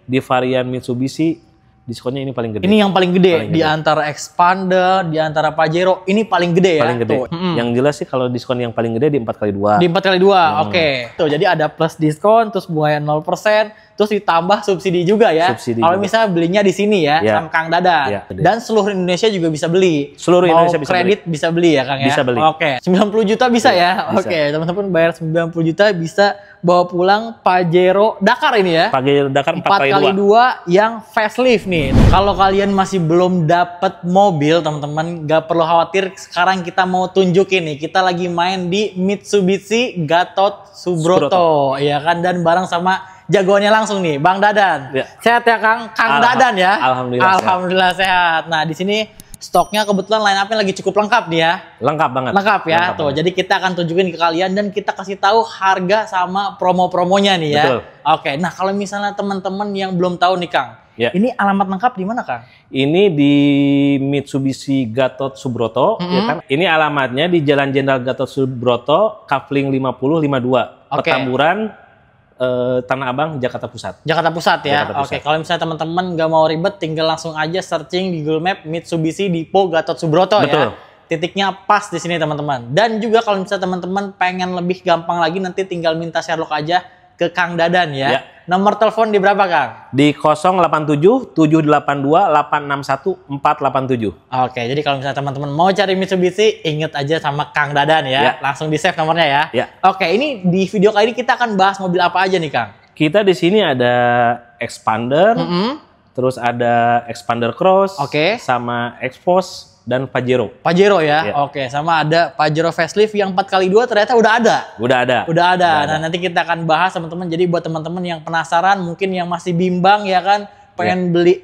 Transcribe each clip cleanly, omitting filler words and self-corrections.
di varian Mitsubishi diskonnya ini paling gede. Ini yang paling gede di antara Xpander, di antara Pajero, ini paling gede ya. Paling gede. Yang jelas sih kalau diskon yang paling gede di 4x2. Di 4x2, oke. Tuh, jadi ada plus diskon, terus bunganya 0%, terus ditambah subsidi juga ya. Kalau misalnya belinya di sini ya, sama Kang Dadan. Dan seluruh Indonesia juga bisa beli. Seluruh Indonesia bisa kredit beli. bisa beli ya Kang ya? Bisa beli. Oke, 90 juta bisa ya? Oke, teman-teman bayar 90 juta bisa bawa pulang Pajero Dakar ini ya. Pajero Dakar 4x2 yang facelift nih. Kalau kalian masih belum dapat mobil, teman-teman gak perlu khawatir. Sekarang kita mau tunjukin nih, kita lagi main di Mitsubishi Gatot Subroto, ya kan, dan bareng sama jagoannya langsung nih, Bang Dadan. Ya. Sehat ya Kang? Kang Dadan ya. Alhamdulillah sehat. Nah, di sini stoknya kebetulan line up-nya lagi cukup lengkap nih ya. Lengkap banget. Lengkap ya. Lengkap tuh. Banget. Jadi kita akan tunjukin ke kalian dan kita kasih tahu harga sama promo-promonya nih ya. Betul. Oke. Nah, kalau misalnya teman-teman yang belum tahu nih Kang. Ya. Ini alamat lengkap di mana Kang? Ini di Mitsubishi Gatot Subroto, ya kan? Ini alamatnya di Jalan Jenderal Gatot Subroto, Kafling 5052, Petamburan, Tanah Abang, Jakarta Pusat. Jakarta Pusat ya. Oke, kalau misalnya teman-teman nggak mau ribet, tinggal langsung aja searching di Google Map Mitsubishi Depo Gatot Subroto. Betul. Ya. Titiknya pas di sini teman-teman. Dan juga kalau misalnya teman-teman pengen lebih gampang lagi, nanti tinggal minta Sherlock aja ke Kang Dadan ya. Nomor telepon di berapa Kang? Di 087 782 861 487. Oke, jadi kalau misalnya teman-teman mau cari Mitsubishi, inget aja sama Kang Dadan ya. Langsung di save nomornya ya. Oke, ini di video kali ini kita akan bahas mobil apa aja nih Kang? Kita di sini ada Xpander, terus ada Xpander Cross, sama Xforce dan Pajero. Pajero ya. Oke, sama ada Pajero facelift yang 4x2 ternyata udah ada. Udah ada. Nah, nanti kita akan bahas teman-teman. Jadi buat teman-teman yang penasaran, mungkin yang masih bimbang ya kan, pengen beli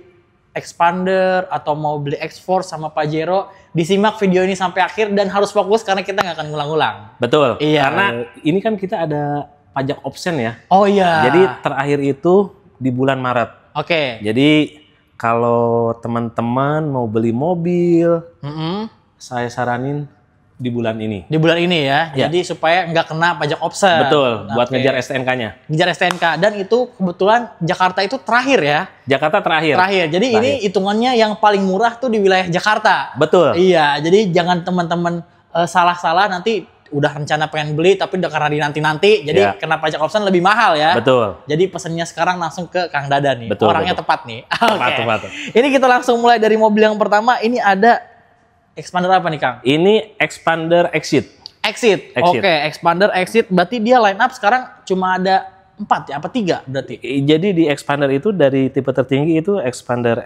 Xpander atau mau beli Xforce sama Pajero, disimak video ini sampai akhir dan harus fokus karena kita nggak akan ngulang-ngulang. Betul. Iya. Karena ini kan kita ada pajak option ya. Oh iya. Jadi terakhir itu di bulan Maret. Oke. Jadi kalau teman-teman mau beli mobil, saya saranin di bulan ini. Di bulan ini ya. Jadi supaya nggak kena pajak option. Betul, buat ngejar STNK-nya. Ngejar STNK. Dan itu kebetulan Jakarta itu terakhir ya. Jakarta terakhir. Jadi ini hitungannya yang paling murah tuh di wilayah Jakarta. Betul. Iya, jadi jangan teman-teman salah-salah nanti udah rencana pengen beli tapi udah karena dinanti-nanti jadi kena pajak option lebih mahal ya. Betul. Jadi pesennya sekarang langsung ke Kang Dadan nih. Orangnya tepat nih. Tepat. Ini kita langsung mulai dari mobil yang pertama. Ini ada Xpander apa nih Kang? Ini Xpander Exit. Oke, Xpander Exit berarti dia line up sekarang cuma ada 4 ya, apa 3 berarti? Jadi di Xpander itu dari tipe tertinggi itu Xpander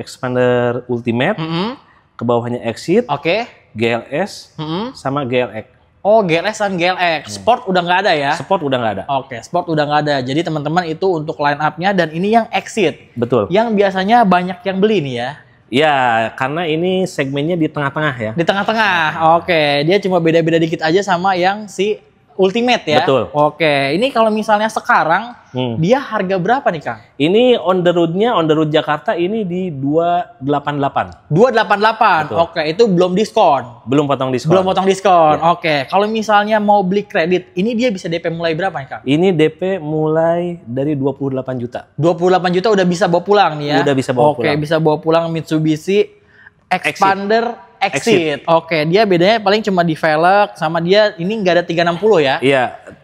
Xpander Ultimate. Ke bawahnya Exit. GLS sama GLX. Oh, GLS dan GLX. Sport udah nggak ada ya? Sport udah nggak ada. Oke, Sport udah nggak ada. Jadi teman-teman itu untuk line up-nya dan ini yang Exit. Betul. Yang biasanya banyak yang beli nih ya? Ya, karena ini segmennya di tengah-tengah ya. Di tengah-tengah. Oke, dia cuma beda-beda dikit aja sama yang si Ultimate ya? Betul. Oke, ini kalau misalnya sekarang dia harga berapa nih Kang? Ini on the road Jakarta ini di 288. 288. Oke, itu belum diskon. Belum potong diskon. Oke, kalau misalnya mau beli kredit, ini dia bisa DP mulai berapa nih Kang? Ini DP mulai dari 28 juta. 28 juta udah bisa bawa pulang nih ya? Udah bisa bawa pulang. Oke, bisa bawa pulang Mitsubishi Xpander Exit. Oke, dia bedanya paling cuma di velg sama dia ini nggak ada 360 ya? Iya.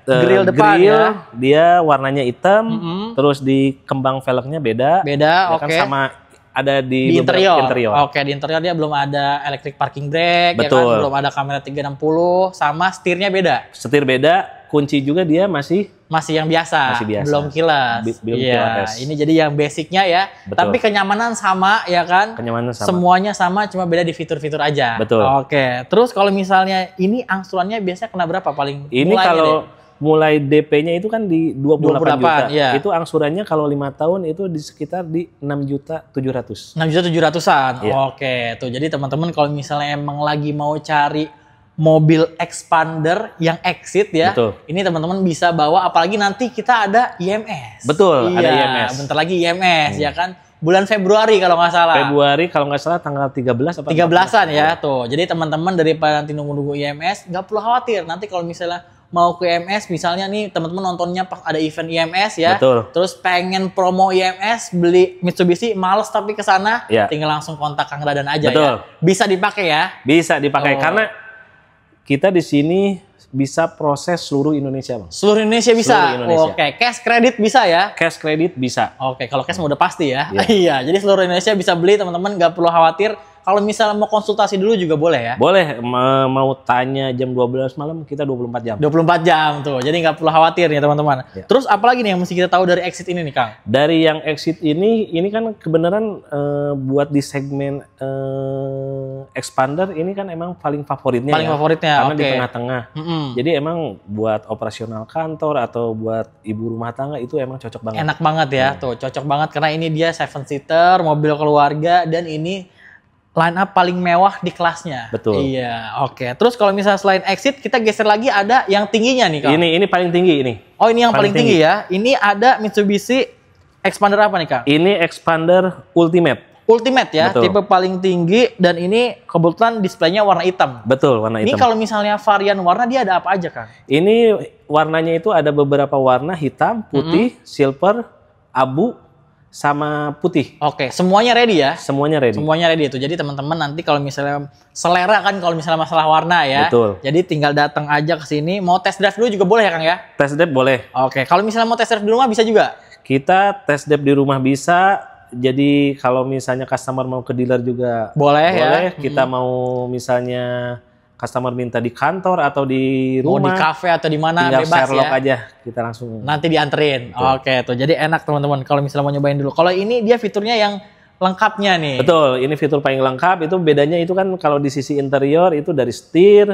Grill depan ya. Dia warnanya hitam, terus di kembang velgnya beda. Oke. Kan sama ada di interior. Oke, di interior dia belum ada electric parking brake, ya kan? Belum ada kamera 360, sama setirnya beda. Setir beda, kunci juga dia masih yang biasa. Belum kilas. Kilas. Ini jadi yang basicnya ya. Betul. Tapi kenyamanan sama ya kan? Kenyamanan sama. Semuanya sama, cuma beda di fitur-fitur aja. Betul. Oke. Terus kalau misalnya ini angsurannya biasanya kena berapa paling? Ini kalau mulai DP-nya itu kan di 28 juta. Ya. Itu angsurannya kalau 5 tahun itu di sekitar di 6.700.000. 6.700.000-an. Ya. Oke, tuh jadi teman-teman kalau misalnya emang lagi mau cari mobil Xpander yang Exit ya. Betul. Ini teman-teman bisa bawa, apalagi nanti kita ada IMS. Betul, ada IMS. Bentar lagi IMS ya kan. Bulan Februari kalau nggak salah. Tanggal 13 apa 13-an ya tuh. Jadi teman-teman daripada nanti nunggu-nunggu IMS, nggak perlu khawatir. Nanti kalau misalnya mau ke IMS, misalnya nih teman-teman nontonnya pas ada event IMS ya. Betul. Terus pengen promo IMS beli Mitsubishi, males tapi ke sana, tinggal langsung kontak Kang Dadan aja. Betul. Ya. Bisa dipakai ya? Bisa dipakai karena kita di sini bisa proses seluruh Indonesia, Bang. Seluruh Indonesia bisa? Oke, cash kredit bisa ya? Cash kredit bisa. Oke, kalau cash udah pasti ya. Iya, jadi seluruh Indonesia bisa beli, teman-teman nggak perlu khawatir. Kalau misalnya mau konsultasi dulu juga boleh ya? Boleh, mau tanya jam 12 malam kita 24 jam. 24 jam tuh, jadi nggak perlu khawatir nih teman-teman. Terus apalagi nih yang mesti kita tahu dari Exit ini nih Kang? Dari yang Exit ini kan kebenaran buat di segmen expander ini kan emang paling favoritnya. Paling favoritnya, karena di tengah-tengah. Jadi emang buat operasional kantor atau buat ibu rumah tangga itu emang cocok banget. Enak banget ya, tuh cocok banget karena ini dia 7-seater, mobil keluarga dan ini line up paling mewah di kelasnya. Betul. Iya, oke. Terus kalau misalnya selain Exit, kita geser lagi ada yang tingginya nih Kang. Ini paling tinggi ini. Oh, ini yang paling tinggi ya. Ini ada Mitsubishi Expander apa nih Kang? Ini Expander Ultimate. Ultimate ya, betul. Tipe paling tinggi dan ini kebetulan displaynya warna hitam. Betul, warna hitam. Ini kalau misalnya varian warna dia ada apa aja Kang? Ini warnanya itu ada beberapa warna, hitam, putih, silver, abu, sama putih. Oke, semuanya ready ya? Semuanya ready. Semuanya ready itu. Jadi teman-teman nanti kalau misalnya selera kan kalau misalnya masalah warna ya. Betul. Jadi tinggal datang aja ke sini. Mau test drive dulu juga boleh ya Kang ya? Test drive boleh. Oke, kalau misalnya mau test drive di rumah bisa juga? Kita test drive di rumah bisa. Jadi kalau misalnya customer mau ke dealer juga boleh ya. Kita mau misalnya customer minta di kantor atau di rumah, mau di kafe atau di mana, tinggal bebas Sherlock ya. aja, kita langsung nanti dianterin. Oke tuh, jadi enak teman-teman kalau misalnya mau nyobain dulu. Kalau ini dia fiturnya yang lengkapnya nih. Betul, ini fitur paling lengkap. Itu bedanya itu kan kalau di sisi interior itu dari setir,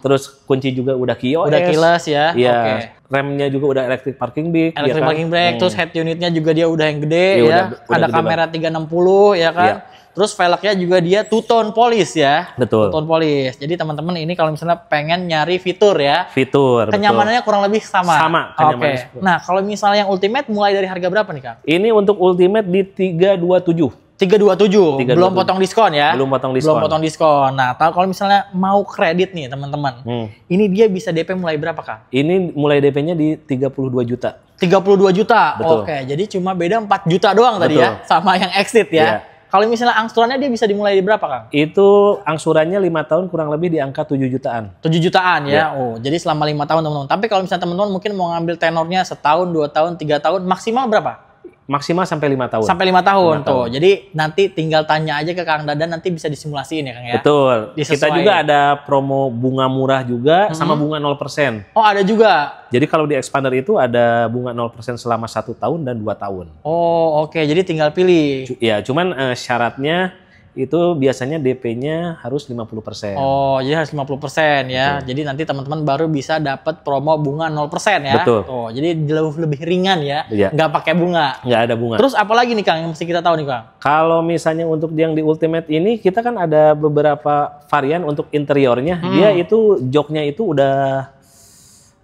terus kunci juga udah QoS. Udah keyless ya. Iya. Remnya juga udah electric parking brake. Electric parking brake, terus head unitnya juga dia udah yang gede ya. Ada kamera 360 ya kan. Terus velgnya juga dia two-tone polish ya. Betul. Two-tone polish. Jadi teman-teman ini kalau misalnya pengen nyari fitur ya. Fitur. Kenyamanannya kurang lebih sama. Sama. Oke. Nah kalau misalnya yang Ultimate mulai dari harga berapa nih Kang? Ini untuk Ultimate di 327. 327. Belum potong diskon ya? Belum potong diskon. Belum potong diskon. Nah kalau misalnya mau kredit nih teman-teman. Ini dia bisa DP mulai berapa Kang? Ini mulai DP-nya di 32 juta. 32 juta? Betul. Oke. Jadi cuma beda 4 juta doang tadi ya? Sama yang Exit ya? Kalau misalnya angsurannya dia bisa dimulai di berapa Kang? Itu angsurannya 5 tahun kurang lebih di angka 7 jutaan. 7 jutaan ya? Oh, jadi selama 5 tahun teman-teman. Tapi kalau misalnya teman-teman mungkin mau ngambil tenornya setahun, 2 tahun, 3 tahun, maksimal berapa? Maksimal sampai 5 tahun. Sampai 5 tahun tuh. Jadi nanti tinggal tanya aja ke Kang Dadan, nanti bisa disimulasiin ya Kang ya? Betul. Kita juga ada promo bunga murah juga sama bunga 0%. Oh ada juga? Jadi kalau di Expander itu ada bunga 0% selama 1 tahun dan 2 tahun. Oh oke, jadi tinggal pilih. Ya cuman syaratnya itu biasanya DP-nya harus 50%. Oh, jadi harus 50% ya. Betul. Jadi nanti teman-teman baru bisa dapat promo bunga 0% ya. Betul. Oh, jadi jauh lebih ringan ya. Iya. Nggak pakai bunga. Nggak ada bunga. Terus apa lagi nih Kang yang mesti kita tahu nih Kang? Kalau misalnya untuk yang di Ultimate ini kita kan ada beberapa varian untuk interiornya. Dia itu joknya itu udah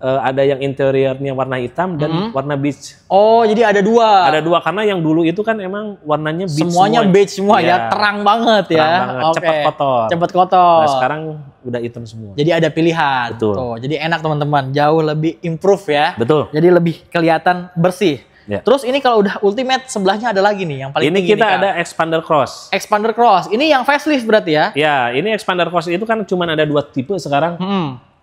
ada yang interiornya warna hitam dan warna beige. Oh, jadi ada dua. Ada dua karena yang dulu itu kan emang warnanya beige semuanya semua. Beige semua ya, terang banget ya. Terang banget, cepat kotor. Cepat kotor. Nah, sekarang udah hitam semua. Jadi ada pilihan. Betul. Tuh, jadi enak teman-teman, jauh lebih improve ya. Betul. Jadi lebih kelihatan bersih. Ya. Terus ini kalau udah Ultimate sebelahnya ada lagi nih yang paling tinggi. Ini kita ada Expander Cross. Expander Cross. Ini yang facelift berarti ya? Ya, ini Expander Cross itu kan cuma ada 2 tipe sekarang.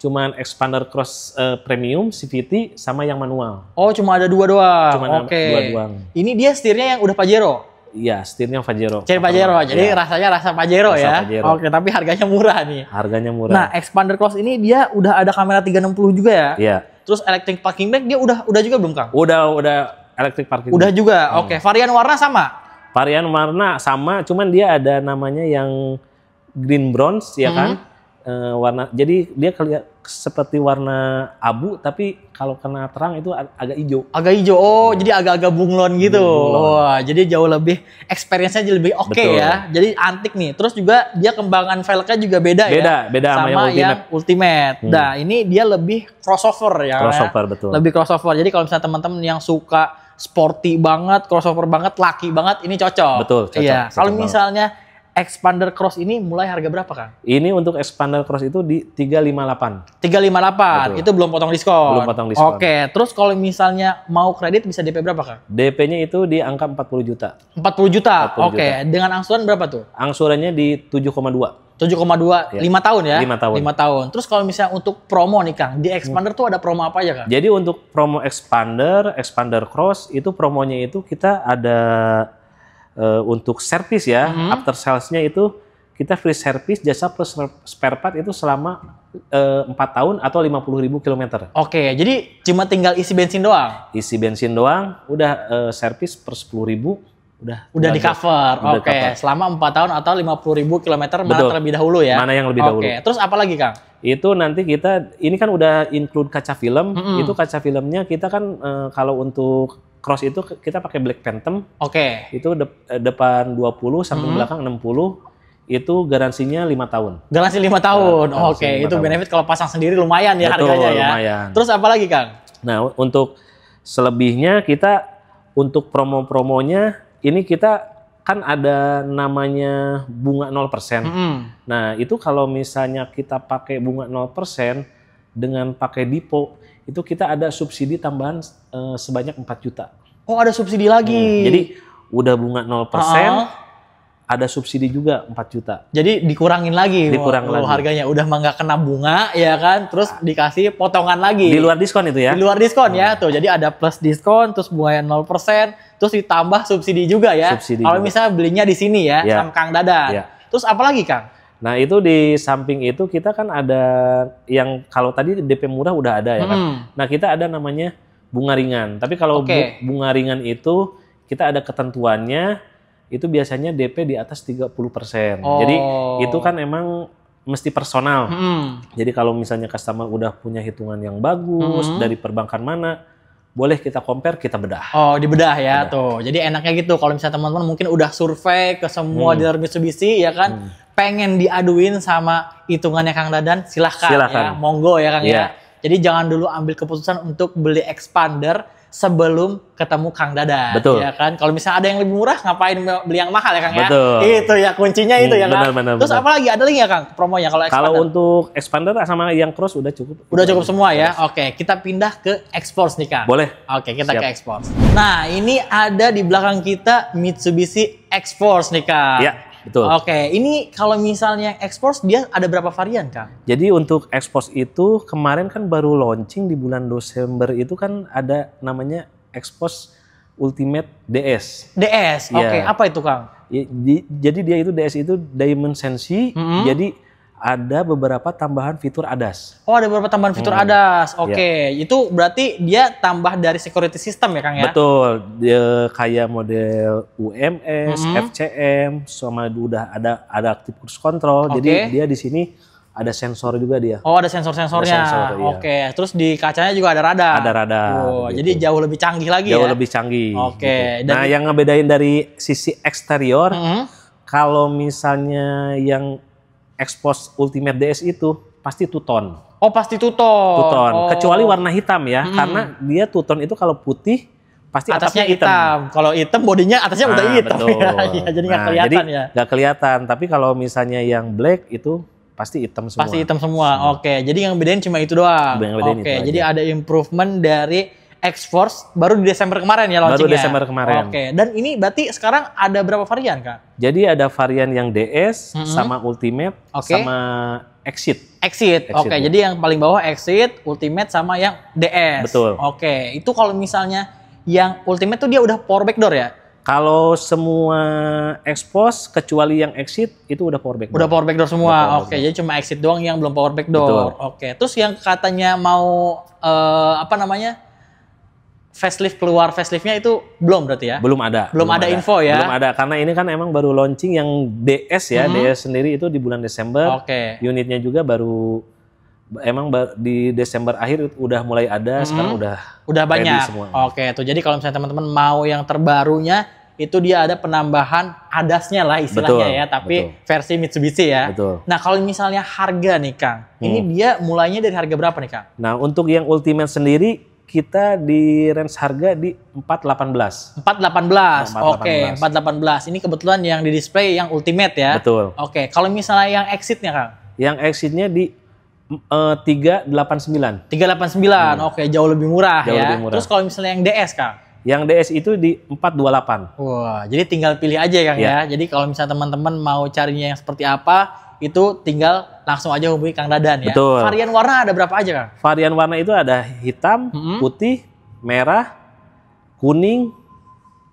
Cuman Expander Cross Premium, CVT, sama yang manual. Oh, cuma ada 2 doang. Oke. 2 doang. Ini dia setirnya yang udah Pajero? Iya, setirnya Pajero. Jadi Pajero, jadi rasanya rasa Pajero ya? Pajero. Oke, tapi harganya murah nih. Harganya murah. Nah, Expander Cross ini dia udah ada kamera 360 juga ya? Iya. Terus electric parking brake dia udah juga belum Kang? Udah electric parking brake. Udah juga, oke. Varian warna sama? Varian warna sama, cuman dia ada namanya yang green bronze ya kan? Warna, jadi dia kelihatan seperti warna abu tapi kalau kena terang itu agak hijau. Agak hijau. Oh, jadi agak-agak bunglon gitu. Wah, jadi jauh lebih experience-nya jadi lebih oke ya. Jadi antik nih. Terus juga dia kembangan velgnya juga beda ya. Beda sama yang Ultimate. Nah, ini dia lebih crossover ya. Crossover betul. Lebih crossover. Jadi kalau misalnya teman-teman yang suka sporty banget, crossover banget, laki banget, ini cocok. Betul, cocok. Iya. Kalau misalnya Expander Cross ini mulai harga berapa, Kang? Ini untuk Expander Cross itu di 358. 358. Betul. Itu belum potong diskon. Belum potong diskon. Oke, terus kalau misalnya mau kredit bisa DP berapa, Kang? DP-nya itu di angka 40 juta. 40 juta. 40 Oke, juta. dengan angsuran berapa tuh? Angsurannya di 7,2. 7,2, Ya. 5 tahun ya? 5 tahun. 5 tahun. Terus kalau misalnya untuk promo nih, Kang, di Expander tuh ada promo apa aja, Kang? Jadi untuk promo Expander Cross itu promonya itu kita ada untuk servis ya, after sales-nya itu kita free service jasa plus spare part itu selama 4 tahun atau 50.000 kilometer. Oke, jadi cuma tinggal isi bensin doang? Isi bensin doang, udah servis per 10.000, udah di cover. Oke, selama 4 tahun atau 50.000 kilometer mana terlebih dahulu ya? Mana yang lebih dahulu. Oke, terus apa lagi, Kang? Itu nanti kita, ini kan udah include kaca film, itu kaca filmnya kita kan kalau untuk Cross itu kita pakai Black Phantom. Oke. Itu depan 20, samping belakang 60. Itu garansinya 5 tahun. Garansi 5 tahun. Oke, 5 itu tahun. benefit kalau pasang sendiri lumayan ya. Betul, harganya ya. Lumayan. Terus apa lagi, Kang? Nah, untuk selebihnya kita untuk promo-promonya ini kita kan ada namanya bunga 0%. Nah, itu kalau misalnya kita pakai bunga 0% dengan pakai Dipo, itu kita ada subsidi tambahan sebanyak 4 juta. Oh, ada subsidi lagi. Jadi udah bunga 0%, ada subsidi juga 4 juta. Jadi dikurangin lagi. Dikurang lagi. Harganya udah mah nggak kena bunga ya kan, terus dikasih potongan lagi. Di luar diskon itu ya? Di luar diskon ya, tuh. Jadi ada plus diskon, terus bunganya 0%, terus ditambah subsidi juga ya. Kalau misalnya belinya di sini ya, sama Kang Dadan. Terus apa lagi, Kang? Nah, itu di samping itu kita kan ada yang kalau tadi DP murah udah ada ya kan. Nah, kita ada namanya bunga ringan. Tapi kalau bunga ringan itu kita ada ketentuannya, itu biasanya DP di atas 30%. Jadi itu kan emang mesti personal. Jadi kalau misalnya customer udah punya hitungan yang bagus dari perbankan mana, boleh kita compare, kita bedah. Oh, dibedah ya tuh. Jadi enaknya gitu kalau misalnya teman-teman mungkin udah survei ke semua dealer Mitsubishi ya kan, pengen diaduin sama hitungannya Kang Dadan, silahkan. Ya, monggo ya Kang ya. Jadi jangan dulu ambil keputusan untuk beli Expander sebelum ketemu Kang Dadan. Betul. Ya kan? Kalau misalnya ada yang lebih murah, ngapain beli yang mahal ya Kang ya? Betul. Itu ya kuncinya itu ya Kang. Benar, Terus apa lagi? Ada lagi ya Kang promonya kalau Expander? Kalau untuk Expander sama yang Cross udah cukup. Udah cukup semua ya? Oke, kita pindah ke X-Force nih Kang. Boleh. Oke, kita ke X-Force. Nah, ini ada di belakang kita Mitsubishi X-Force nih Kang. Iya. Betul. Oke, ini kalau misalnya X-Force dia ada berapa varian, Kang? Jadi untuk X-Force itu kemarin kan baru launching di bulan Desember itu kan ada namanya X-Force Ultimate DS. DS, oke. Apa itu, Kang? Jadi dia itu DS itu Dimensensi, jadi ada beberapa tambahan fitur ADAS. Oh, ada beberapa tambahan fitur ADAS. Oke, itu berarti dia tambah dari security system ya, Kang ya? Betul. Dia kayak model UMS, FCM, sama udah ada active cruise control. Jadi dia di sini ada sensor juga dia. Oh, ada sensor-sensornya. Oke, terus di kacanya juga ada radar. Ada radar. Oh, gitu. Jadi jauh lebih canggih lagi jauh ya? Lebih canggih. Oke. Gitu. Nah, yang ngebedain dari sisi eksterior, kalau misalnya yang X-Force Ultimate DS itu pasti two-tone. Oh, pasti two-tone. Two-tone. Kecuali warna hitam ya, karena dia two-tone itu kalau putih pasti atasnya hitam. Kalau hitam bodinya atasnya udah hitam. Betul. Ya, jadi nggak kelihatan ya. Nggak kelihatan. Tapi kalau misalnya yang black itu pasti hitam semua. Pasti hitam semua. Oke. Jadi yang bedain cuma itu doang. Oke. Jadi ada improvement dari X-Force baru di Desember kemarin ya launchingnya? Baru Desember kemarin. Oke. Dan ini berarti sekarang ada berapa varian, Kak? Jadi ada varian yang DS sama Ultimate sama Exit. Exit. Oke. Jadi yang paling bawah Exit, Ultimate sama yang DS. Betul. Oke. Itu kalau misalnya yang Ultimate tuh dia udah power backdoor ya? Kalau semua X-Force kecuali yang Exit itu udah power backdoor. Udah power backdoor semua. Oke. Jadi cuma Exit doang yang belum power backdoor. Oke. Terus yang katanya mau apa namanya? Facelift keluar faceliftnya itu belum berarti ya? Belum ada. Belum ada info ya? Belum ada karena ini kan emang baru launching yang DS ya, DS sendiri itu di bulan Desember. Unitnya juga baru emang di Desember akhir udah mulai ada, sekarang udah banyak. Semua. Oke, tuh jadi kalau misalnya teman-teman mau yang terbarunya itu dia ada penambahan ADAS-nya lah istilahnya ya, tapi versi Mitsubishi ya. Betul. Nah, kalau misalnya harga nih Kang, ini dia mulainya dari harga berapa nih Kang? Nah, untuk yang Ultimate sendiri kita di range harga di 418. 418. Oke, 418. Ini kebetulan yang di display yang ultimate ya. Betul. Oke, kalau misalnya yang exitnya Kang? Yang exitnya di 389. 389. Oke, jauh lebih murah Jauh ya. lebih murah. Terus kalau misalnya yang DS Kang? Yang DS itu di 428. Wah, jadi tinggal pilih aja Kang ya. Jadi kalau misalnya teman-teman mau carinya yang seperti apa, itu tinggal langsung aja hubungi Kang Dadan ya. Betul. Varian warna ada berapa aja Kang? Varian warna itu ada hitam, putih, merah, kuning,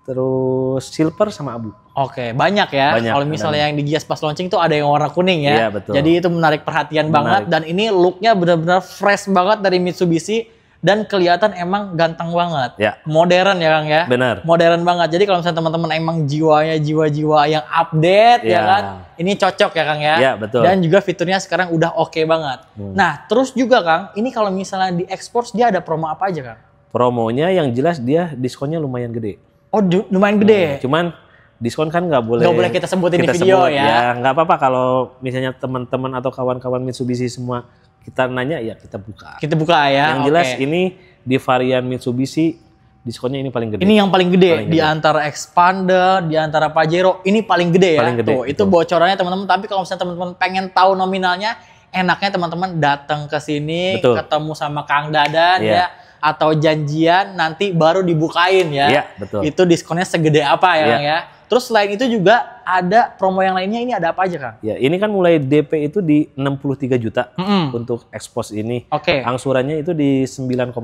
terus silver sama abu. Oke, banyak ya. Banyak, Kalau misalnya yang di Gias pas launching tuh ada yang warna kuning ya. Iya, betul. Jadi itu menarik perhatian banget dan ini looknya benar-benar fresh banget dari Mitsubishi dan kelihatan emang ganteng banget. Ya. Modern ya Kang ya. Benar. Modern banget. Jadi kalau misalnya teman-teman emang jiwanya jiwa-jiwa yang update ya kan, ini cocok ya Kang ya. Ya, betul. Dan juga fiturnya sekarang udah oke banget. Nah, terus juga Kang, ini kalau misalnya di ekspor dia ada promo apa aja Kang? Promonya yang jelas dia diskonnya lumayan gede. Oh, lumayan gede. Cuman diskon kan nggak boleh. Nggak boleh kita sebutin di video ya. Ya nggak apa-apa kalau misalnya teman-teman atau kawan-kawan Mitsubishi semua kita nanya ya kita buka. Kita buka ya. Yang jelas ini di varian Mitsubishi diskonnya ini paling gede. Ini yang paling gede di antara Expander, di antara Pajero, ini paling gede ya. Paling gede, tuh, itu bocorannya teman-teman. Tapi kalau misalnya teman-teman pengen tahu nominalnya, enaknya teman-teman datang ke sini, ketemu sama Kang Dadan ya, atau janjian nanti baru dibukain ya. Iya, betul. Itu diskonnya segede apa ya, Kang ya. Terus selain itu juga ada promo yang lainnya, ini ada apa aja Kang? Ya ini kan mulai DP itu di 63 juta untuk expose ini. Oke. Angsurannya itu di 9,1.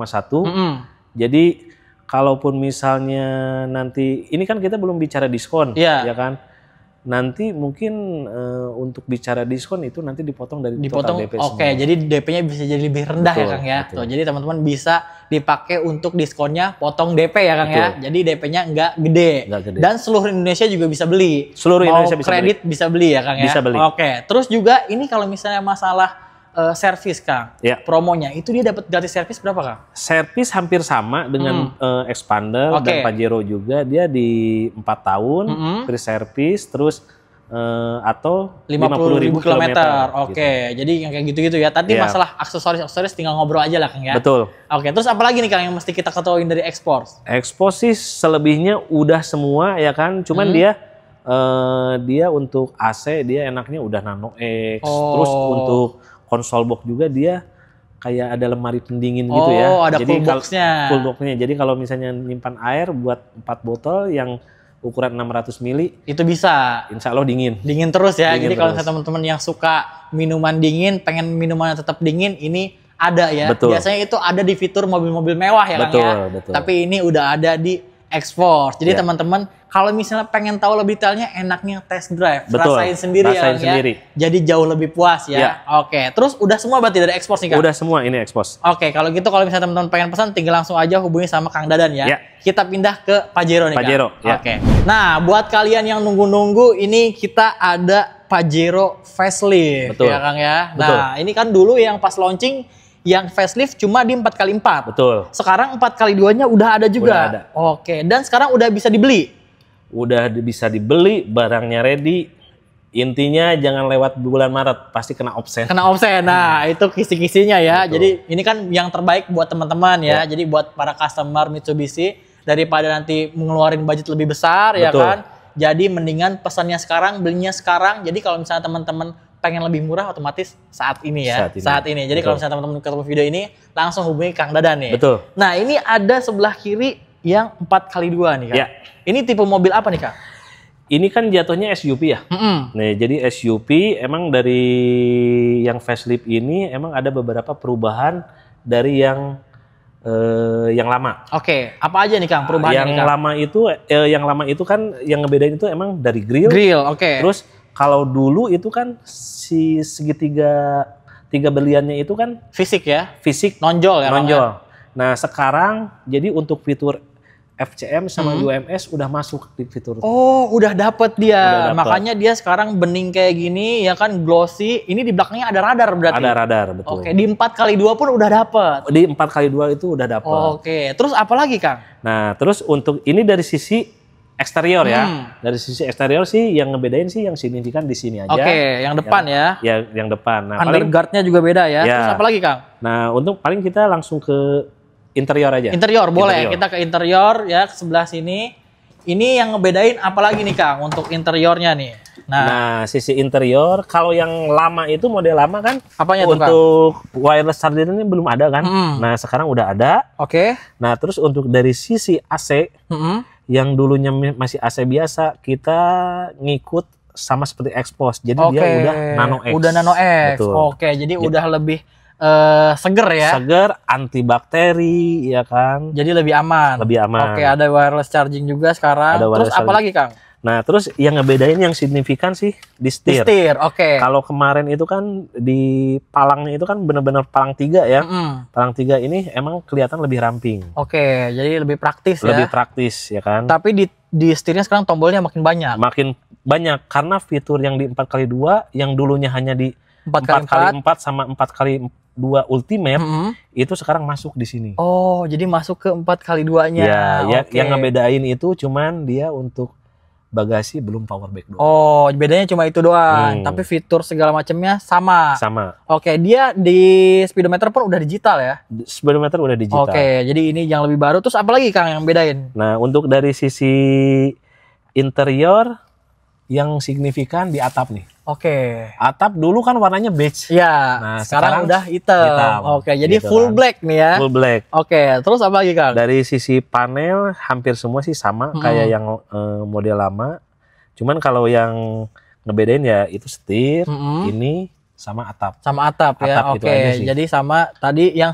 Jadi kalaupun misalnya nanti, ini kan kita belum bicara diskon ya kan. Nanti mungkin untuk bicara diskon itu nanti dipotong dari total DP semua. Oke, jadi DP-nya bisa jadi lebih rendah ya Kang ya. Betul. Tuh, jadi teman-teman bisa dipakai untuk diskonnya potong DP ya Kang ya. Jadi DP-nya nggak gede. Dan seluruh Indonesia juga bisa beli. Seluruh Indonesia bisa kredit beli. Bisa beli ya Kang ya. Bisa beli. Oke, terus juga ini kalau misalnya masalah servis Kang, promonya itu dia dapat gratis servis berapa Kang? Servis hampir sama dengan Expander dan Pajero juga, dia di 4 tahun free service terus atau 50.000 kilometer. Oke, jadi yang kayak gitu-gitu ya. Tadi masalah aksesoris tinggal ngobrol aja lah Kang ya. Betul. Oke, terus apa lagi nih Kang yang mesti kita ketahuin dari ekspor? Ekspor sih selebihnya udah semua ya kan, cuman dia untuk AC dia enaknya udah Nano X, terus untuk konsol box juga dia kayak ada lemari pendingin gitu ya. Oh, ada jadi full box-nya. Full box-nya. Jadi kalau misalnya nyimpan air buat 4 botol yang ukuran 600 mili itu bisa. Insya Allah dingin. Dingin terus ya. Dingin jadi kalau misalnya teman-teman yang suka minuman dingin, pengen minumannya tetap dingin, ini ada ya. Betul. Biasanya itu ada di fitur mobil-mobil mewah ya Kang ya. Betul. Tapi ini udah ada di ekspor. Jadi teman-teman kalau misalnya pengen tahu lebih detailnya, enaknya test drive, rasain sendiri ya Kang ya. Jadi jauh lebih puas ya. Oke, terus udah semua berarti dari ekspor nih Kang? Udah semua ini ekspor. Oke, kalau gitu kalau misalnya teman-teman pengen pesan tinggal langsung aja hubungi sama Kang Dadan ya. Kita pindah ke Pajero nih Pajero, Kang. Oke. Nah, buat kalian yang nunggu-nunggu, ini kita ada Pajero facelift ya Kang ya. Nah, ini kan dulu yang pas launching yang facelift cuma di 4x4. Betul. Sekarang 4x2-nya udah ada juga. Udah ada. Oke, dan sekarang udah bisa dibeli. Udah bisa dibeli, barangnya ready. Intinya jangan lewat bulan Maret, pasti kena obsen. Kena obsen. Nah, itu kisi-kisinya ya. Betul. Jadi ini kan yang terbaik buat teman-teman ya. Jadi buat para customer Mitsubishi daripada nanti mengeluarin budget lebih besar ya kan. Jadi mendingan pesannya sekarang, belinya sekarang. Jadi kalau misalnya teman-teman pengen lebih murah otomatis saat ini ya. Saat ini. Jadi kalau misalnya teman-teman ketemu video ini langsung hubungi Kang Dadan nih. Betul. Nah, ini ada sebelah kiri yang 4x2 nih Kang. Ini tipe mobil apa nih Kang? Ini kan jatuhnya SUV ya. Nah, jadi SUV emang dari yang facelift ini emang ada beberapa perubahan dari yang lama. Oke, apa aja nih Kang perubahannya yang nih Kang? Yang lama itu kan yang ngebedain itu emang dari grill. Oke. Terus kalau dulu itu kan si segitiga berliannya itu kan fisik ya. Fisik nonjol ya. Nonjol. Nah, sekarang jadi untuk fitur FCM sama UMS udah masuk di fitur. Oh, udah dapet dia. Makanya dia sekarang bening kayak gini ya kan, glossy. Ini di belakangnya ada radar berarti. Ada radar, betul. Oke, di 4x2 pun udah dapet. Di 4x2 itu udah dapet. Oke, terus apa lagi Kang? Nah, terus untuk ini dari sisi eksterior ya. Dari sisi eksterior sih yang ngebedain sih yang signifikan di sini aja. Oke, yang depan ya. Yang depan. Nah, underguardnya juga beda ya. Terus apa lagi Kang? Nah, untuk paling kita langsung ke interior aja. Interior boleh. Interior. Kita ke interior ya, ke sebelah sini. Ini yang ngebedain apalagi nih Kang untuk interiornya nih. Nah, sisi interior kalau yang lama itu model lama kan apanya tuh Kang? Untuk wireless charger ini belum ada kan. Nah, sekarang udah ada. Oke. Nah, terus untuk dari sisi AC yang dulunya masih AC biasa, kita ngikut sama seperti Xpos. Jadi dia udah Nano X. Udah Nano X. Betul. Oke, jadi udah lebih seger ya. Seger, antibakteri ya kan. Jadi lebih aman. Lebih aman. Oke, ada wireless charging juga sekarang. Terus apa lagi Kang? Nah, terus yang ngebedain yang signifikan sih di setir. Di setir, oke. Kalau kemarin itu kan di palangnya itu kan benar-benar palang 3 ya. Palang 3 ini emang kelihatan lebih ramping. Oke, jadi lebih praktis ya. Lebih praktis ya kan. Tapi di setirnya sekarang tombolnya makin banyak. Makin banyak karena fitur yang di 4x2 yang dulunya hanya di 4x4 sama 4x2 Ultimate itu sekarang masuk di sini. Oh, jadi masuk ke 4x2-nya. Ya, yang ngebedain itu cuman dia untuk bagasi belum power back doang. Oh, bedanya cuma itu doang. Tapi fitur segala macamnya sama. Sama. Oke, dia di speedometer pun udah digital ya? Speedometer udah digital. Oke, jadi ini yang lebih baru. Terus apa lagi Kang yang bedain? Nah, untuk dari sisi interior yang signifikan di atap nih. Oke. Atap dulu kan warnanya beige. Ya, nah, sekarang udah hitam. Oke, jadi gitu full kan. black nih ya. Full black. Oke, terus apa lagi Kang? Dari sisi panel hampir semua sih sama kayak yang model lama. Cuman kalau yang ngebedain ya itu setir, ini sama atap. Sama atap ya. Oke, jadi sama tadi yang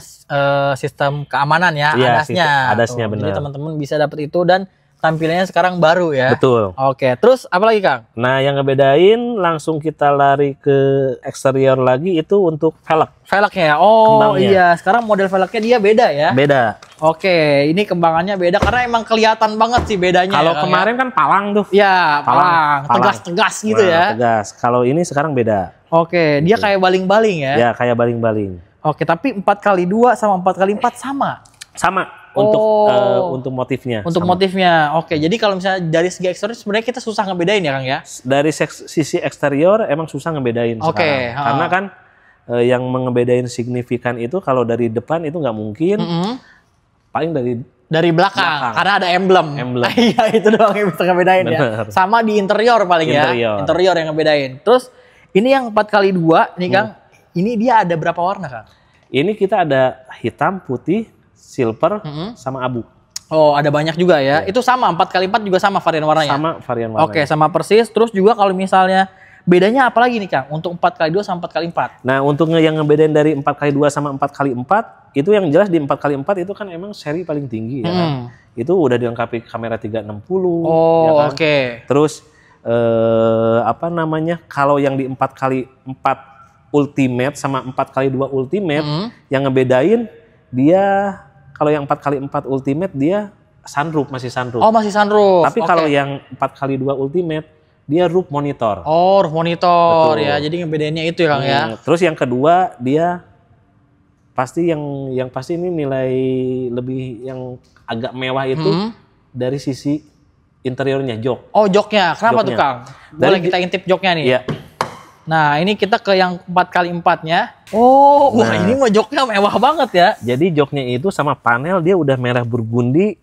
sistem keamanan ya, ADAS-nya. ADAS-nya benar. Jadi teman-teman bisa dapat itu dan tampilannya sekarang baru ya. Betul. Oke, terus apa lagi Kang? Nah, yang ngebedain langsung kita lari ke eksterior lagi itu untuk velg. Velgnya ya? Oh kembangnya. Iya, sekarang model velgnya dia beda ya? Beda. Oke, ini kembangannya beda karena emang kelihatan banget sih bedanya. Kalau kemarin kan palang tuh. Iya, palang. Tegas-tegas gitu ya? Tegas. Kalau ini sekarang beda. Oke, dia kayak baling-baling ya? Ya, kayak baling-baling. Oke, tapi 4x2 sama 4x4 sama? Sama. Untuk motifnya. Untuk motifnya. Oke, jadi kalau misalnya dari segi eksterior sebenarnya kita susah ngebedain ya Kang ya? Dari sisi eksterior emang susah ngebedain sekarang. Karena kan yang ngebedain signifikan itu kalau dari depan itu nggak mungkin. Paling dari belakang. Karena ada emblem. Iya, itu doang yang bisa ngebedain ya. Sama di interior paling ya. Interior yang ngebedain. Terus ini yang 4x2 nih Kang. Ini dia ada berapa warna Kang? Ini kita ada hitam, putih, silver, sama abu. Oh, ada banyak juga ya. Itu sama 4x4 juga sama varian warnanya. Sama varian warnanya. Oke, sama persis. Terus juga kalau misalnya bedanya apa lagi nih Kang untuk 4x2 sama 4x4? Nah, untuk yang ngebedain dari 4x2 sama 4x4 itu yang jelas di 4x4 itu kan emang seri paling tinggi ya kan. Itu udah dilengkapi kamera 360 ya kan. Terus kalau yang di 4x4 Ultimate sama 4x2 Ultimate yang ngebedain dia kalau yang 4x4 Ultimate dia sunroof, masih sunroof. Oh, masih sunroof. Tapi kalau yang 4x2 Ultimate dia roof monitor. Oh, roof monitor. Betul. Ya. Jadi ngebedainnya itu ya Kang ya. Terus yang kedua dia pasti yang pasti ini nilai lebih yang agak mewah itu dari sisi interiornya, jok. Oh, joknya. Kenapa tuh Kang? Boleh kita intip joknya nih. Iya. Nah, ini kita ke yang 4x4-nya. Oh, wah ini mah joknya mewah banget ya. Jadi joknya itu sama panel dia udah merah burgundi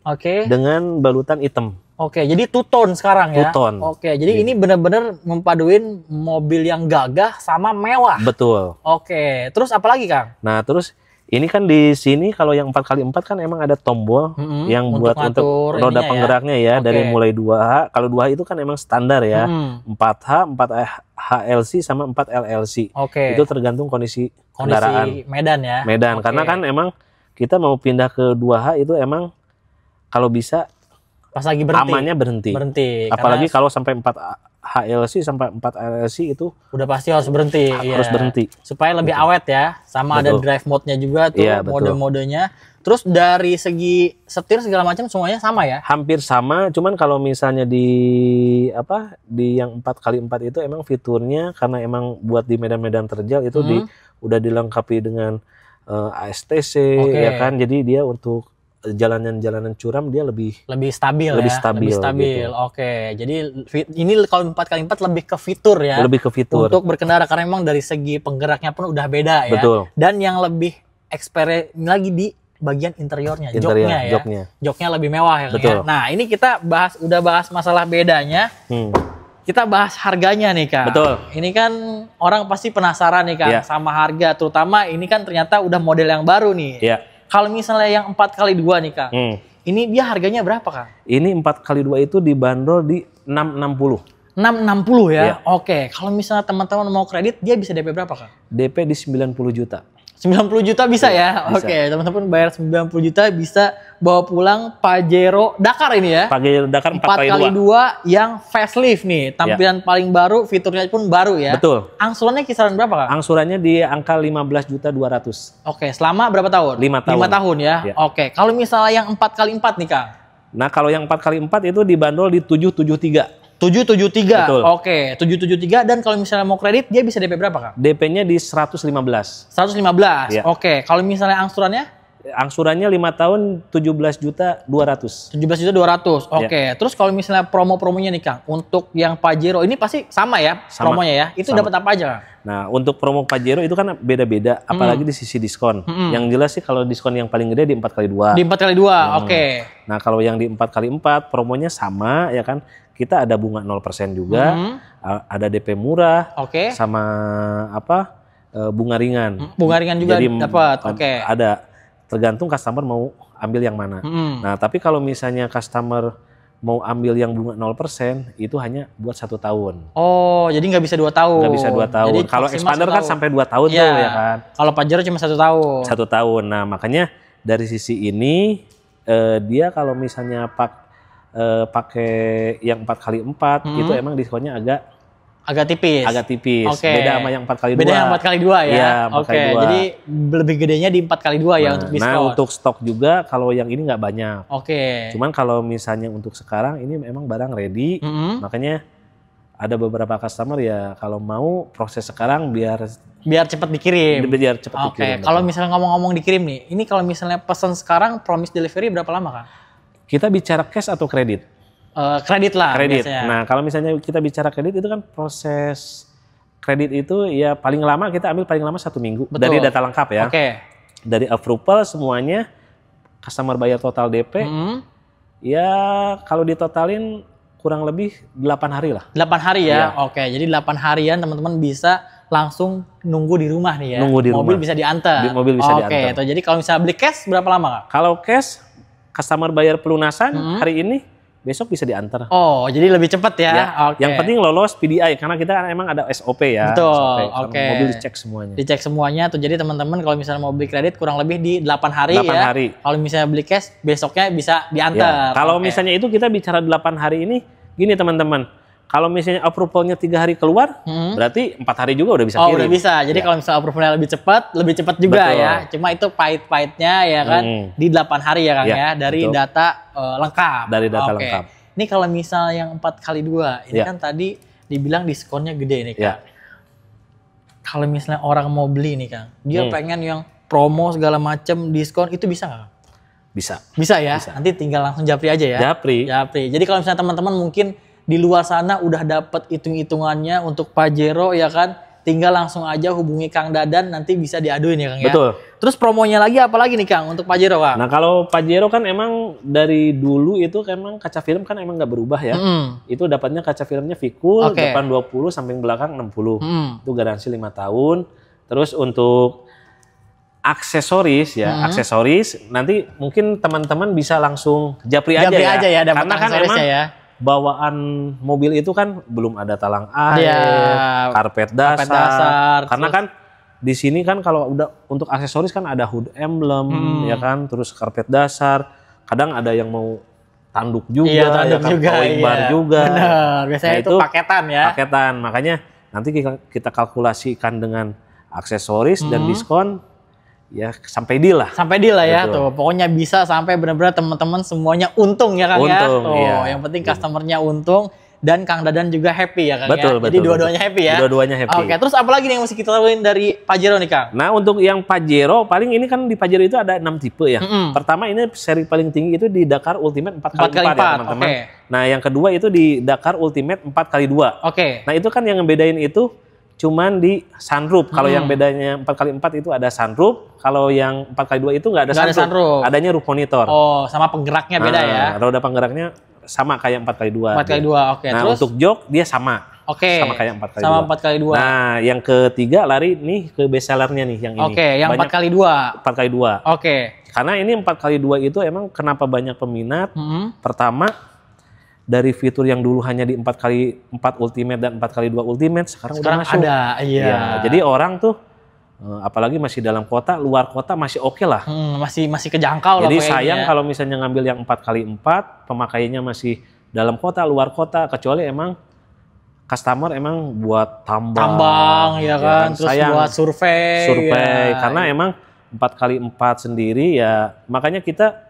dengan balutan hitam. Oke, jadi two tone sekarang ya. Two tone. Oke, jadi ini benar-benar mempaduin mobil yang gagah sama mewah. Betul. Oke, terus apa lagi Kang? Nah, terus ini kan di sini kalau yang 4x4 kan emang ada tombol yang untuk roda penggeraknya ya, dari mulai 2H. Kalau 2H itu kan emang standar ya. 4H, 4HLC sama 4LLC. Itu tergantung kondisi kendaraan. Medan ya. Medan, karena kan emang kita mau pindah ke 2H itu emang kalau bisa pas lagi berhenti. Amannya berhenti. Apalagi kalau sampai 4HLC sampai 4LLC itu udah pasti harus berhenti. Harus berhenti. Supaya lebih awet ya. Sama ada drive mode-nya juga tuh, mode-modenya. Terus dari segi setir segala macam semuanya sama ya? Hampir sama, cuman kalau misalnya di yang 4x4 itu emang fiturnya karena emang buat di medan-medan terjal itu udah dilengkapi dengan ASTC ya kan. Jadi dia untuk jalanan-jalanan curam dia lebih stabil. Lebih stabil. Gitu. Oke, jadi ini kalau 4x4 lebih ke fitur ya. Lebih ke fitur. Untuk berkendara karena memang dari segi penggeraknya pun udah beda ya. Betul. Dan yang lebih lagi di bagian interiornya, Interior, joknya ya. joknya. Joknya lebih mewah ya, Kang, Betul. ya. Nah, ini kita udah bahas masalah bedanya. Kita bahas harganya nih, Kang. Betul. Ini kan orang pasti penasaran nih, Kang, sama harga. Terutama ini kan ternyata udah model yang baru nih. Iya. Kalau misalnya yang 4x2 nih, Kang. Ini dia harganya berapa, Kang? Ini 4x2 itu dibanderol di 660. 660 ya? Iya. Oke. Kalau misalnya teman-teman mau kredit, dia bisa DP berapa, Kang? DP di 90 juta. 90 juta bisa ya? Bisa. Oke, teman-teman bayar 90 juta bisa bawa pulang Pajero Dakar ini ya? Pajero Dakar 4x2 yang facelift nih. Tampilan paling baru, fiturnya pun baru ya? Betul. Angsurannya kisaran berapa, Kak? Angsurannya di angka 15.200.000. Oke, selama berapa tahun? 5 tahun. 5 tahun ya? Ya. Oke, kalau misalnya yang 4x4 nih, Kang? Nah, kalau yang 4x4 itu dibanderol di 773. 773. Betul. Oke, 773, dan kalau misalnya mau kredit dia bisa DP berapa, Kang? DP-nya di 115. 115. Ya. Oke, kalau misalnya angsurannya? Angsurannya 5 tahun 17.200.000. 17.200.000. Oke. Terus kalau misalnya promo-promonya nih, Kang, untuk yang Pajero ini pasti sama ya Sama. promonya ya? Itu Sama. dapat apa aja, Kang? Nah, untuk promo Pajero itu kan beda-beda, apalagi di sisi diskon. Yang jelas sih kalau diskon yang paling gede di 4x2. Di 4x2. Oke. Nah, kalau yang di 4x4 promonya sama ya kan. Kita ada bunga 0% juga, ada DP murah, Oke. sama bunga ringan. Bunga ringan juga Jadi dapat. Oke. ada, tergantung customer mau ambil yang mana. Nah, tapi kalau misalnya customer mau ambil yang bunga 0%, itu hanya buat 1 tahun. Oh, jadi nggak bisa 2 tahun. Nggak bisa 2 tahun. Jadi Kalau maksimal expander 1 kan tahun. sampai 2 tahun Iya. tuh ya kan. Kalau Pajero cuma 1 tahun. 1 tahun. Nah, makanya dari sisi ini dia kalau misalnya pakai yang 4x4 itu emang diskonnya agak tipis. Oke. Beda sama yang 4x2. Beda yang 4x2 ya. Iya, Oke. 4x2. Jadi lebih gedenya di 4x2 ya untuk diskon. Nah, untuk stok juga kalau yang ini nggak banyak. Oke. Cuman kalau misalnya untuk sekarang ini memang barang ready, makanya ada beberapa customer ya kalau mau proses sekarang biar cepat dikirim. cepat Oke. dikirim. Kalau misalnya ngomong-ngomong dikirim nih, ini kalau misalnya pesan sekarang promise delivery berapa lama, Kang? Kita bicara cash atau kredit? Kredit lah Kredit. biasanya. Nah, kalau misalnya kita bicara kredit itu kan proses kredit itu ya paling lama kita ambil paling lama 1 minggu. Betul. Dari data lengkap ya. Oke. Dari approval semuanya, customer bayar total DP, ya kalau ditotalin kurang lebih 8 hari lah. 8 hari ya. Iya. Oke, jadi 8 harian teman-teman bisa langsung nunggu di rumah nih ya. Nunggu di mobil rumah. bisa diantar. Mobil bisa Oke, diantar. itu jadi kalau misalnya beli cash berapa lama, Kak? Kalau cash, customer bayar pelunasan hari ini, besok bisa diantar. Oh, jadi lebih cepat ya. Ya, Oke. yang penting lolos PDI karena kita kan emang ada SOP ya. Betul, SOP. oke. Mobil dicek semuanya. Dicek semuanya tuh. Jadi teman-teman kalau misalnya mau beli kredit kurang lebih di 8 hari 8 ya. hari. Kalau misalnya beli cash besoknya bisa Ya, diantar. kalau Oke. misalnya itu kita bicara 8 hari ini, gini teman-teman. Kalau misalnya approvalnya 3 hari keluar, berarti 4 hari juga udah bisa kirim. udah bisa. Jadi kalau misalnya approval-nya lebih cepat juga Betul. ya. Cuma itu pahit-pahitnya ya kan di 8 hari ya Kang Ya, ya dari betul. data lengkap. Dari data Oke. lengkap. Ini kalau misal yang 4x2, ini Ya. kan tadi dibilang diskonnya gede nih Kang. Ya. Kalau misalnya orang mau beli nih Kang, dia pengen yang promo segala macem diskon, itu bisa nggak? Bisa. Bisa ya? Nanti tinggal langsung japri aja ya? Japri. Japri. Jadi kalau misalnya teman-teman mungkin di luar sana udah dapat hitung-hitungannya untuk Pajero ya kan, tinggal langsung aja hubungi Kang Dadan, nanti bisa diaduin ya Kang ya? Betul. Terus promonya lagi apa lagi nih Kang untuk Pajero Kang? Nah kalau Pajero kan emang dari dulu itu emang kaca film kan emang nggak berubah ya. Itu dapatnya kaca filmnya Vikul, Oke. depan 20, samping belakang 60. Itu garansi 5 tahun. Terus untuk aksesoris ya, aksesoris nanti mungkin teman-teman bisa langsung japri aja Japri ya. aja ya, dapat Karena kan aksesorisnya emang ya. bawaan mobil itu kan belum ada talang air, Iya, karpet dasar. karpet dasar, Karena kan di sini kan kalau udah untuk aksesoris kan ada hood emblem ya kan, terus karpet dasar. Kadang ada yang mau tanduk juga, Iya, tanduk ya kan, juga, towing bar iya. juga. Bener, biasanya Nah, itu paketan ya. Paketan, makanya nanti kita kalkulasikan dengan aksesoris dan diskon ya sampai deal lah. Sampai deal lah ya Betul. tuh. Pokoknya bisa sampai benar-benar teman-teman semuanya untung ya Kang ya. Untung, Tuh, iya. yang penting customernya untung dan Kang Dadan juga happy ya Kang Betul, ya. betul, Jadi dua-duanya betul. happy ya. Dua-duanya happy. Oke, terus apa lagi nih yang mesti kita lakuin dari Pajero nih Kang? Nah untuk yang Pajero, paling ini kan di Pajero itu ada 6 tipe ya. Pertama ini seri paling tinggi itu di Dakar Ultimate 4x4 ya 4x4, teman-teman. oke. Nah yang kedua itu di Dakar Ultimate 4x2. Oke. Nah itu kan yang ngebedain itu cuman di sunroof. Kalau yang bedanya 4x4 itu ada sunroof, kalau yang 4x2 itu nggak ada sunroof. Adanya roof monitor. Oh, sama penggeraknya beda ya. Roda penggeraknya sama kayak 4x2. 4x2, oke. Nah, terus untuk jok dia sama. Oke. Sama kayak 4x2. Sama 4x2. Nah, yang ketiga lari nih ke best sellernya nih yang ini. Oke, yang 4x2. 4x2. Oke. Karena ini 4x2 itu emang kenapa banyak peminat? Pertama, dari fitur yang dulu hanya di 4x4 Ultimate dan 4x2 Ultimate sekarang udah masuk. Ada, iya. Ya, jadi orang tuh apalagi masih dalam kota, luar kota masih oke lah. Masih kejangkau lah. Jadi sayang kalau misalnya ngambil yang 4x4, pemakaiannya masih dalam kota, luar kota, kecuali emang customer emang buat tambang ya kan, terus sayang, buat survei ya. Karena emang 4x4 sendiri ya, makanya kita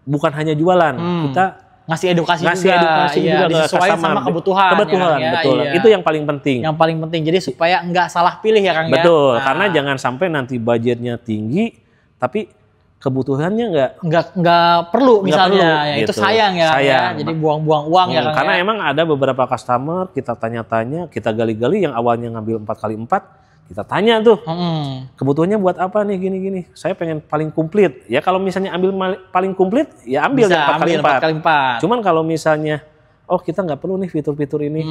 bukan hanya jualan, kita ngasih edukasi juga disesuaikan sama kebutuhan ya, betul. Iya. Itu yang paling penting. Yang paling penting, jadi supaya nggak salah pilih ya Kang. Betul, karena jangan sampai nanti budgetnya tinggi tapi kebutuhannya nggak perlu misalnya, ya, gitu. Itu sayang ya. Jadi buang-buang uang ya Kang. Karena emang ada beberapa customer kita tanya-tanya, kita gali-gali yang awalnya ngambil 4x4, kita tanya tuh, kebutuhannya buat apa nih gini-gini. Saya pengen paling komplit. Ya kalau misalnya ambil paling komplit, ya ambil yang 4x4. Cuman kalau misalnya, oh kita nggak perlu nih fitur-fitur ini.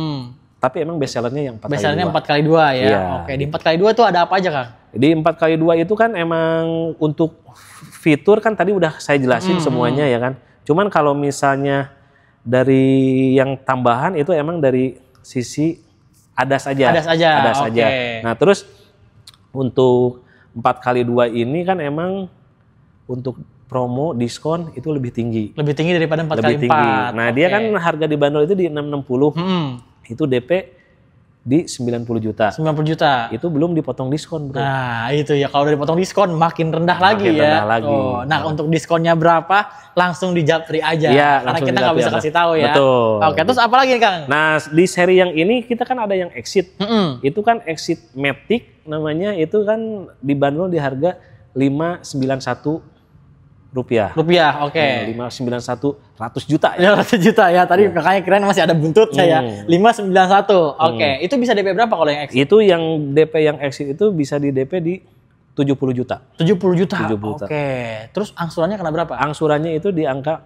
Tapi emang best sellernya yang 4x2. Best sellernya 4x2 ya. Iya. Oke, di 4x2 itu ada apa aja Kang? Di 4x2 itu kan emang untuk fitur kan tadi udah saya jelasin semuanya ya kan. Cuman kalau misalnya dari yang tambahan itu emang dari sisi ADAS aja. Nah terus untuk 4x2 ini kan emang untuk promo diskon itu lebih tinggi. Lebih tinggi daripada 4x4. Nah dia kan harga dibanderol itu di 660. Itu DP di 90 juta. 90 juta. Itu belum dipotong diskon, Bro. Nah, itu ya kalau udah dipotong diskon makin rendah lagi ya. Nah, untuk diskonnya berapa langsung di Japri aja. Ya, karena kita nggak bisa kasih tahu ya. Betul. Oke, terus apa lagi nih, Kang? Nah, di seri yang ini kita kan ada yang Exit. Itu kan Exit Matic namanya, itu kan dibanderol di harga 591 rupiah, oke. 591 100 juta ya. 100 juta ya. Tadi kakaknya kirain masih ada buntutnya ya. 591. Oke. Itu bisa DP berapa kalau yang exit? Itu yang DP yang exit itu bisa di DP di 70 juta. 70 juta. Oke. Terus angsurannya kena berapa? Angsurannya itu di angka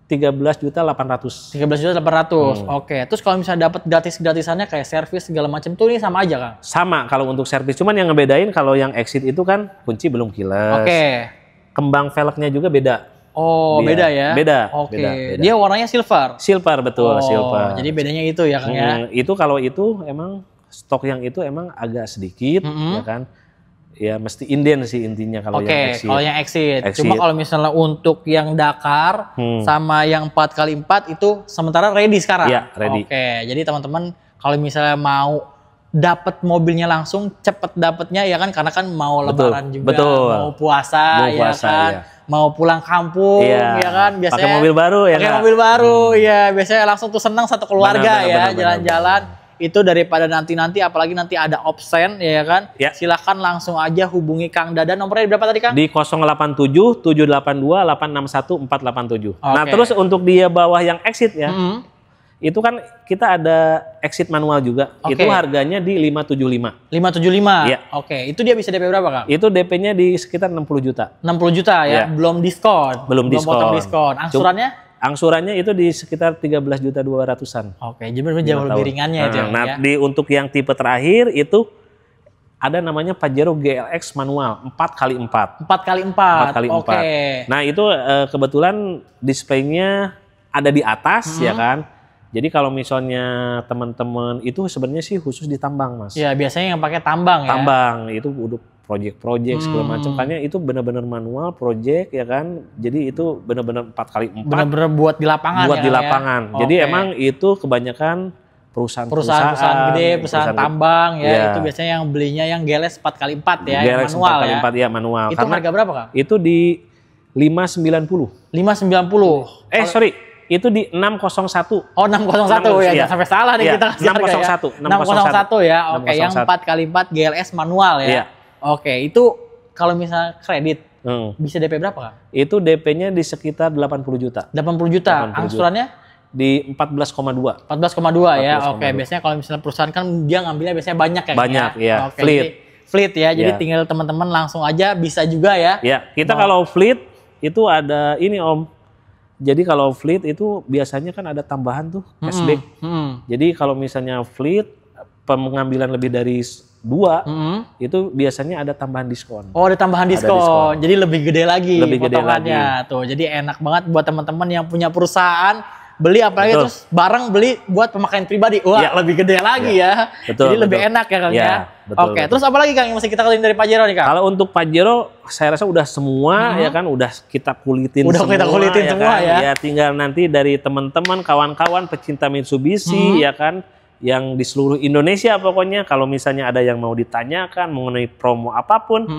13.800. 13.800. Oke. Terus kalau misalnya dapat gratisannya kayak servis segala macam tuh ini sama aja, Kang? Sama kalau untuk servis. Cuman yang ngebedain kalau yang exit itu kan kunci belum keyless. Oke. Kembang velgnya juga beda. Oh, beda ya? Beda. Oke. Dia warnanya silver? Silver, betul. Silver. Jadi bedanya itu ya Kang ya? Itu kalau itu emang stok yang itu emang agak sedikit, ya kan? Ya mesti inden sih intinya kalau yang exit. Kalau yang exit. Cuma kalau misalnya untuk yang Dakar sama yang 4x4 itu sementara ready sekarang? Iya, ready. Oke, jadi teman-teman kalau misalnya mau dapat mobilnya langsung cepet dapatnya ya kan, karena kan mau lebaran juga, mau puasa ya kan, mau pulang kampung ya kan, biasanya pakai mobil baru ya, ya biasanya langsung tuh senang satu keluarga ya jalan-jalan. Itu daripada nanti apalagi nanti ada opsen ya kan, silakan langsung aja hubungi Kang Dadan. Nomornya berapa tadi Kang? Di 087 782 861 487. Nah terus untuk dia bawah yang exit ya, itu kan kita ada exit manual juga. Itu harganya di 575. 575? Iya. Oke, itu dia bisa DP berapa Kang? Itu DP-nya di sekitar 60 juta. 60 juta ya? Belum diskon? Belum potong diskon. Angsurannya? Angsurannya itu di sekitar 13.200-an. Oke, jadi jauh lebih ringannya itu ya. Untuk yang tipe terakhir itu ada namanya Pajero GLX manual 4x4. 4x4. Oke. Nah, itu kebetulan displaynya ada di atas ya kan. Jadi kalau misalnya teman-teman itu sebenarnya sih khusus di tambang, Mas. Ya, biasanya yang pakai tambang ya. Tambang, itu udah project segala macam. Karena itu benar-benar manual project ya kan. Jadi itu benar-benar 4x4. Benar-benar buat di lapangan. Buat di lapangan. Ya? Jadi emang itu kebanyakan perusahaan gede, perusahaan tambang ya. Itu biasanya yang belinya yang GLX 4x4 ya, GLX yang manual 4x4 ya, manual. Itu harga berapa, Kang? Itu di 590. 590. Sorry. Itu di 601. Oh, 601 ya. Jangan sampai salah nih kita kasih harga ya. 601 ya. Oke, yang 4x4 GLS manual ya. Oke, itu kalau misalnya kredit bisa DP berapa, Kak? Itu DP-nya di sekitar 80 juta. 80 juta. Angsurannya? di 14,2. 14,2 ya. Oke, biasanya kalau misalnya perusahaan kan dia ngambilnya biasanya banyak ya. Banyak ya. Oke, fleet. Jadi, fleet ya. Jadi Ya. tinggal teman-teman langsung aja bisa juga ya. Ya, kita kalau fleet itu ada ini Om. Jadi kalau fleet itu biasanya kan ada tambahan tuh cashback. Jadi kalau misalnya fleet pengambilan lebih dari 2 itu biasanya ada tambahan diskon. Oh, ada tambahan diskon. Jadi lebih gede lagi potongannya. Tuh, jadi enak banget buat teman-teman yang punya perusahaan beli apalagi terus barang beli buat pemakaian pribadi. Wah, lebih gede lagi ya. Betul, jadi lebih enak ya Kang ya. Oke, terus apa lagi Kang yang mesti kita kaliin dari Pajero nih Kang? Kalau untuk Pajero saya rasa udah semua ya kan, udah kita kulitin semua. Udah kita kulitin ya semua kan? ya. Ya tinggal nanti dari teman-teman, kawan-kawan pecinta Mitsubishi ya kan, yang di seluruh Indonesia pokoknya kalau misalnya ada yang mau ditanyakan mengenai promo apapun,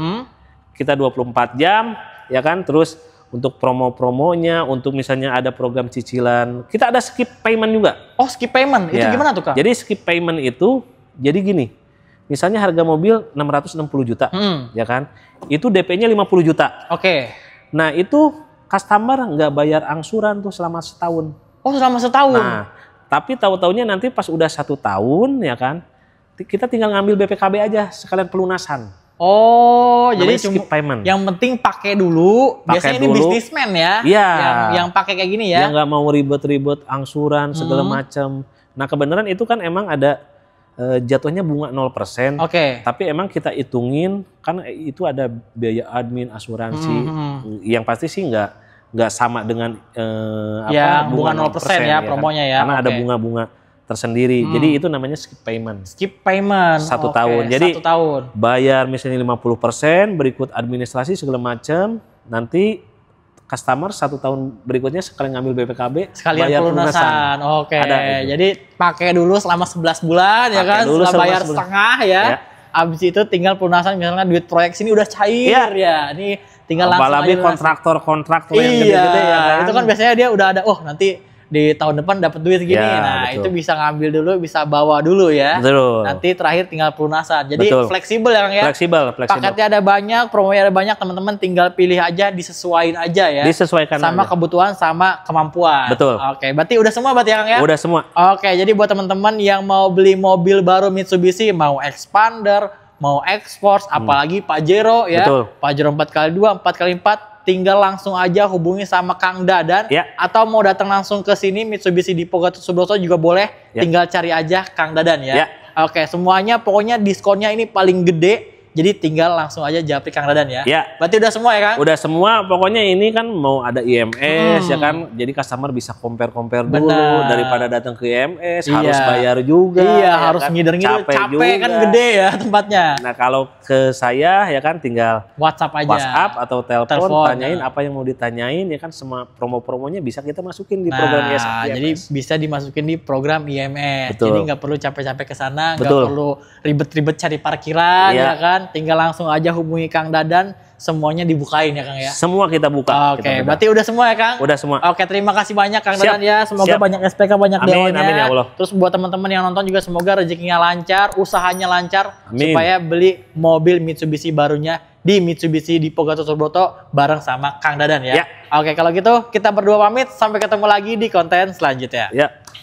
kita 24 jam ya kan, terus untuk promo-promonya, untuk misalnya ada program cicilan, kita ada skip payment juga. Oh, skip payment, itu gimana tuh Kang? Jadi skip payment itu, jadi gini, misalnya harga mobil 660 juta, ya kan, itu DP-nya 50 juta. Oke. Nah itu customer nggak bayar angsuran tuh selama setahun. Oh, selama setahun? Nah, tapi tahu-taunya nanti pas udah 1 tahun, ya kan, kita tinggal ngambil BPKB aja, sekalian pelunasan. Oh, namanya jadi cuma payment. Yang penting pakai dulu. Biasanya ini bisnismen ya. Iya. Yang pakai kayak gini ya. Yang nggak mau ribet-ribet angsuran segala macam. Nah kebenaran itu kan emang ada jatuhnya bunga 0%. Oke. Tapi emang kita hitungin kan itu ada biaya admin, asuransi. Yang pasti sih nggak sama dengan bunga 0% ya promonya ya. Karena ada bunga-bunga tersendiri. Jadi itu namanya skip payment. Skip payment. 1 tahun. Jadi 1 tahun. Bayar misalnya 50%, berikut administrasi segala macam. Nanti customer 1 tahun berikutnya sekalian ngambil BPKB, sekalian pelunasan. Oke. Jadi pakai dulu selama 11 bulan ya kan, setelah bayar setengah ya. Abis itu tinggal pelunasan, misalnya duit proyek sini udah cair ya. Ini tinggal langsung aja. Apalagi kontraktor yang gede-gede ya kan. Itu kan biasanya dia udah ada, nanti di tahun depan dapat duit segini. Itu bisa ngambil dulu, bisa bawa dulu ya. Betul. Nanti terakhir tinggal pelunasan. Jadi fleksibel ya Kang ya. Fleksibel. Paketnya ada banyak, promonya ada banyak, teman-teman tinggal pilih aja, disesuaikan aja ya. Disesuaikan sama kebutuhan, sama kemampuan. Betul. Oke, berarti udah semua berarti ya Kang ya? Udah semua. Oke, jadi buat teman-teman yang mau beli mobil baru Mitsubishi, mau expander, mau X-Force, apalagi Pajero ya. Betul. Pajero 4x2, 4x4, tinggal langsung aja hubungi sama Kang Dadan. Atau mau datang langsung ke sini Mitsubishi Dipo Gatot Subroto juga boleh. Tinggal cari aja Kang Dadan ya. Oke, semuanya pokoknya diskonnya ini paling gede. Jadi tinggal langsung aja japri Kang Dadan ya. Berarti udah semua ya Kang? Udah semua, pokoknya ini kan mau ada IMS ya kan. Jadi customer bisa compare dulu daripada datang ke IMS harus bayar juga. Iya, harus kan? Ngider-ngider capek kan gede ya tempatnya. Nah, kalau ke saya ya kan tinggal WhatsApp aja. WhatsApp atau telepon tanyain apa yang mau ditanyain ya kan, semua promo-promonya bisa kita masukin di program IMS. Jadi bisa dimasukin di program IMS. Betul. Jadi nggak perlu capek-capek ke sana, nggak perlu ribet-ribet cari parkiran ya kan. Tinggal langsung aja hubungi Kang Dadan, semuanya dibukain ya Kang ya. Semua kita buka. Oke, berarti udah semua ya Kang? Udah semua. Oke, terima kasih banyak Kang Dadan ya. Semoga banyak SPK, banyak DO-nya. Amin ya Allah. Terus buat teman-teman yang nonton juga semoga rezekinya lancar, usahanya lancar, supaya beli mobil Mitsubishi barunya di Mitsubishi Dipo Gatot Subroto bareng sama Kang Dadan ya. Oke, kalau gitu kita berdua pamit, sampai ketemu lagi di konten selanjutnya.